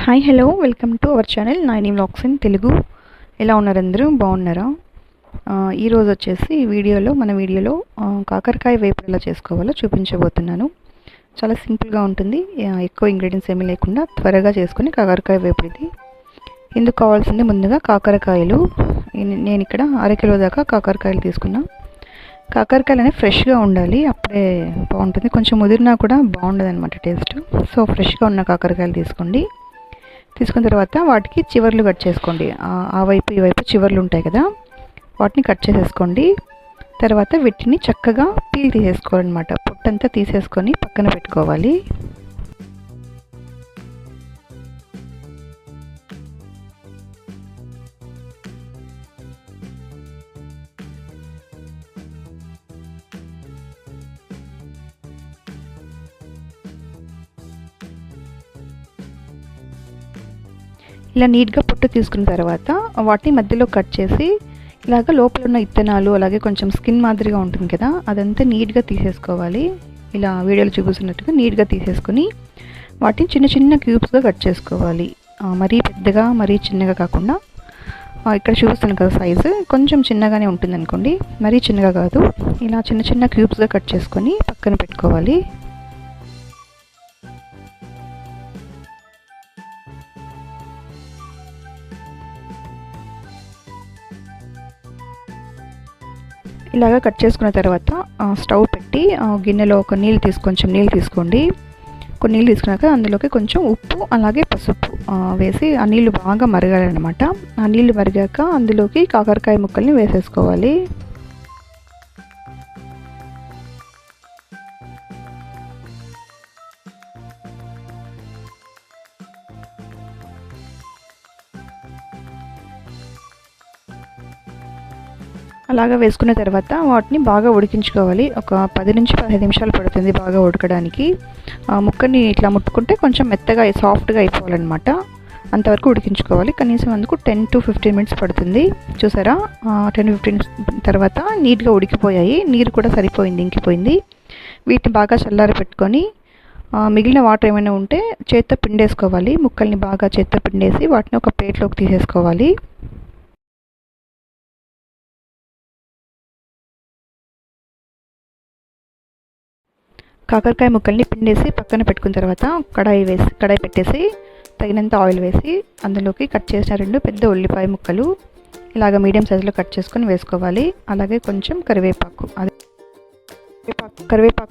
Hi hello welcome to our channel Naini vlogs in Telugu. ఎలా ఉన్నారు అందరూ? బాగున్నారా? ఈరోజు వచ్చేసి మన వీడియోలో కాకరకాయ వేపుడు ఎలా చేసుకోవాలో చూపించబోతున్నాను. చాలా సింపుల్గా ఉంటుంది. ఎక్కువ ఇంగ్రీడియంట్స్ ఏమీ లేకుండా త్వరగా చేసుకుని కాకరకాయ వేపుడు ఇది. ఇందుకు కావాల్సింది ముందుగా కాకరకాయలు. నేను ఇక్కడ అరకిలో దాకా కాకరకాయలు తీసుకున్నా. కాకరకాయలు అనేవి ఫ్రెష్గా ఉండాలి, అప్పుడే బాగుంటుంది. కొంచెం ముదిరినా కూడా బాగుండదు అనమాట టేస్ట్. సో ఫ్రెష్గా ఉన్న కాకరకాయలు తీసుకోండి. తీసుకున్న తర్వాత వాటికి చివర్లు కట్ చేసుకోండి. ఆ వైపు ఈ వైపు చివర్లు ఉంటాయి కదా, వాటిని కట్ చేసేసుకోండి. తర్వాత వీటిని చక్కగా పీల్ తీసేసుకోవాలన్నమాట. పొట్టంతా తీసేసుకొని పక్కన పెట్టుకోవాలి. ఇలా నీట్గా పొట్టు తీసుకున్న తర్వాత వాటిని మధ్యలో కట్ చేసి ఇలాగ లోపల ఉన్న ఇత్తనాలు అలాగే కొంచెం స్కిన్ మాదిరిగా ఉంటుంది కదా, అదంతా నీట్గా తీసేసుకోవాలి. ఇలా వీడియోలో చూపిస్తున్నట్టుగా నీట్గా తీసేసుకొని వాటిని చిన్న చిన్న క్యూబ్స్గా కట్ చేసుకోవాలి. మరీ పెద్దగా మరీ చిన్నగా కాకుండా, ఇక్కడ చూపిస్తున్నాను కదా సైజు కొంచెం చిన్నగానే ఉంటుంది అనుకోండి, మరీ చిన్నగా కాదు. ఇలా చిన్న చిన్న క్యూబ్స్గా కట్ చేసుకొని పక్కన పెట్టుకోవాలి. ఇలాగా కట్ చేసుకున్న తర్వాత స్టవ్ పెట్టి గిన్నెలో కొంచెం నీళ్ళు తీసుకోండి. కొన్ని నీళ్ళు తీసుకున్నాక అందులోకి కొంచెం ఉప్పు అలాగే పసుపు వేసి ఆ నీళ్ళు బాగా మరగాలన్నమాట. ఆ నీళ్ళు మరిగాక అందులోకి కాకరకాయ ముక్కల్ని వేసేసుకోవాలి. అలాగా వేసుకున్న తర్వాత వాటిని బాగా ఉడికించుకోవాలి. ఒక 10 నుంచి 15 నిమిషాలు పడుతుంది బాగా ఉడకడానికి. ముక్కని ఇట్లా ముట్టుకుంటే కొంచెం మెత్తగా సాఫ్ట్గా అయిపోవాలన్నమాట. అంతవరకు ఉడికించుకోవాలి. కనీసం అందుకు 10 to 15 మినిట్స్ పడుతుంది. చూసారా, 10-15 తర్వాత నీట్గా ఉడికిపోయాయి. నీరు కూడా సరిపోయింది, ఇంకిపోయింది. వీటిని బాగా చల్లారి పెట్టుకొని మిగిలిన వాటర్ ఏమైనా ఉంటే చేత్తో పిండేసుకోవాలి. ముక్కల్ని బాగా చేత్తో పిండేసి వాటిని ఒక ప్లేట్లోకి తీసేసుకోవాలి. కాకరకాయ ముక్కల్ని పిండేసి పక్కన పెట్టుకున్న తర్వాత కడాయి పెట్టేసి తగినంత ఆయిల్ వేసి అందులోకి కట్ చేసిన 2 పెద్ద ఉల్లిపాయ ముక్కలు ఇలాగ మీడియం సైజులో కట్ చేసుకొని వేసుకోవాలి. అలాగే కొంచెం కరివేపాకు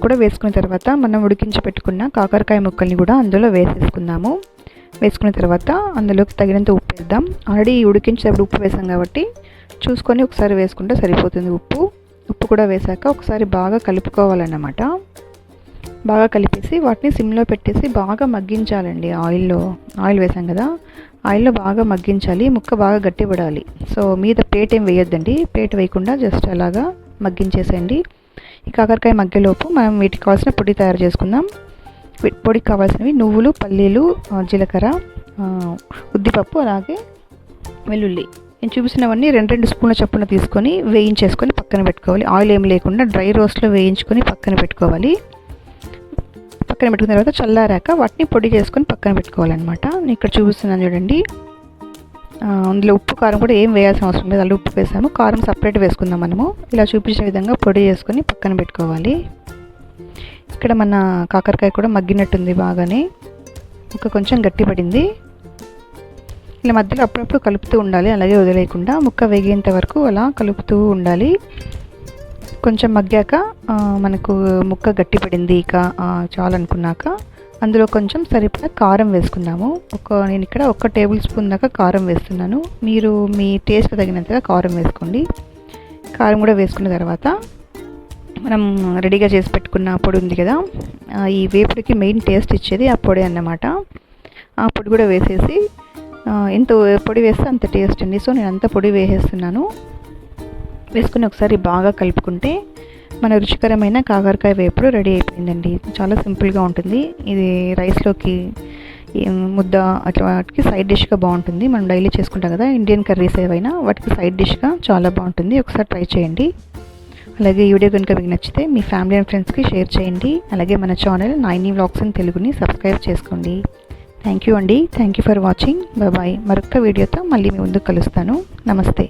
కూడా వేసుకున్న తర్వాత మనం ఉడికించి పెట్టుకున్న కాకరకాయ ముక్కల్ని కూడా అందులో వేసేసుకుందాము. వేసుకున్న తర్వాత అందులోకి తగినంత ఉప్పు వేద్దాం. ఆల్రెడీ ఉడికించేటప్పుడు ఉప్పు వేసాం కాబట్టి చూసుకొని ఒకసారి వేసుకుంటే సరిపోతుంది. ఉప్పు కూడా వేసాక ఒకసారి బాగా కలుపుకోవాలన్నమాట. బాగా కలిపేసి వాటిని సిమ్లో పెట్టేసి బాగా మగ్గించాలండి. ఆయిల్ వేసాం కదా, ఆయిల్లో బాగా మగ్గించాలి. ముక్క బాగా గట్టిపడాలి. సో మీద పేట ఏం వేయొద్దండి. పేట వేయకుండా జస్ట్ అలాగా మగ్గించేసేయండి. ఈ కాకరకాయ మగ్గేలోపు మనం వీటికి కావాల్సిన పొడి తయారు చేసుకుందాం. పొడికి కావాల్సినవి నువ్వులు, పల్లీలు, జీలకర్ర, ఉద్దిపప్పు అలాగే వెల్లుల్లి. నేను చూపిస్తున్నవన్నీ 2 స్పూన్ల చొప్పున తీసుకొని వేయించేసుకొని పక్కన పెట్టుకోవాలి. ఆయిల్ ఏం లేకుండా డ్రై రోస్ట్లో వేయించుకొని పక్కన పెట్టుకోవాలి. పక్కన పెట్టుకున్న తర్వాత చల్లారాక వాటిని పొడి చేసుకొని పక్కన పెట్టుకోవాలన్నమాట. నేను ఇక్కడ చూపిస్తున్నాను చూడండి. అందులో ఉప్పు కారం కూడా ఏం వేయాల్సిన అవసరం లేదు. అలా ఉప్పు వేసాము, కారం సపరేట్ వేసుకుందాం మనము. ఇలా చూపించిన విధంగా పొడి చేసుకొని పక్కన పెట్టుకోవాలి. ఇక్కడ మన కాకరకాయ కూడా మగ్గినట్టుంది బాగానే, ముక్క కొంచెం గట్టిపడింది. ఇలా మధ్యలో అప్పుడప్పుడు కలుపుతూ ఉండాలి, అలాగే వదిలేయకుండా. ముక్క వేగేంత వరకు అలా కలుపుతూ ఉండాలి. కొంచెం మగ్గాక మనకు ముక్క గట్టిపడింది, ఇక చాలనుకున్నాక అందులో కొంచెం సరిపడా కారం వేసుకుందాము. నేను ఇక్కడ 1 టేబుల్ స్పూన్ దాకా కారం వేస్తున్నాను. మీరు మీ టేస్ట్ తగినంతగా కారం వేసుకోండి. కారం కూడా వేసుకున్న తర్వాత మనం రెడీగా చేసి పెట్టుకున్న పొడి ఉంది కదా, ఈ వేపుడికి మెయిన్ టేస్ట్ ఇచ్చేది ఆ పొడి అన్నమాట. ఆ పొడి కూడా వేసేసి ఎంత పొడి వేస్తే అంత టేస్ట్ అండి. సో నేను అంత పొడి వేసేస్తున్నాను. వేసుకుని ఒకసారి బాగా కలుపుకుంటే మన రుచికరమైన కాకరకాయ వేపుడు రెడీ అయిపోయిందండి. చాలా సింపుల్గా ఉంటుంది. ఇది రైస్లోకి ముద్ద అట్లా వాటికి సైడ్ డిష్గా బాగుంటుంది. మనం డైలీ చేసుకుంటాం కదా ఇండియన్ కర్రీస్ ఏవైనా, వాటికి సైడ్ డిష్గా చాలా బాగుంటుంది. ఒకసారి ట్రై చేయండి. అలాగే ఈ వీడియో కనుక మీకు నచ్చితే మీ ఫ్యామిలీ అండ్ ఫ్రెండ్స్కి షేర్ చేయండి. అలాగే మన ఛానల్ నైనీ వ్లాగ్స్ ఇన్ తెలుగుని సబ్స్క్రైబ్ చేసుకోండి. థ్యాంక్ యూ అండి. Thank you for watching. Bye. మరొక వీడియోతో మళ్ళీ మీ ముందుకు కలుస్తాను. నమస్తే.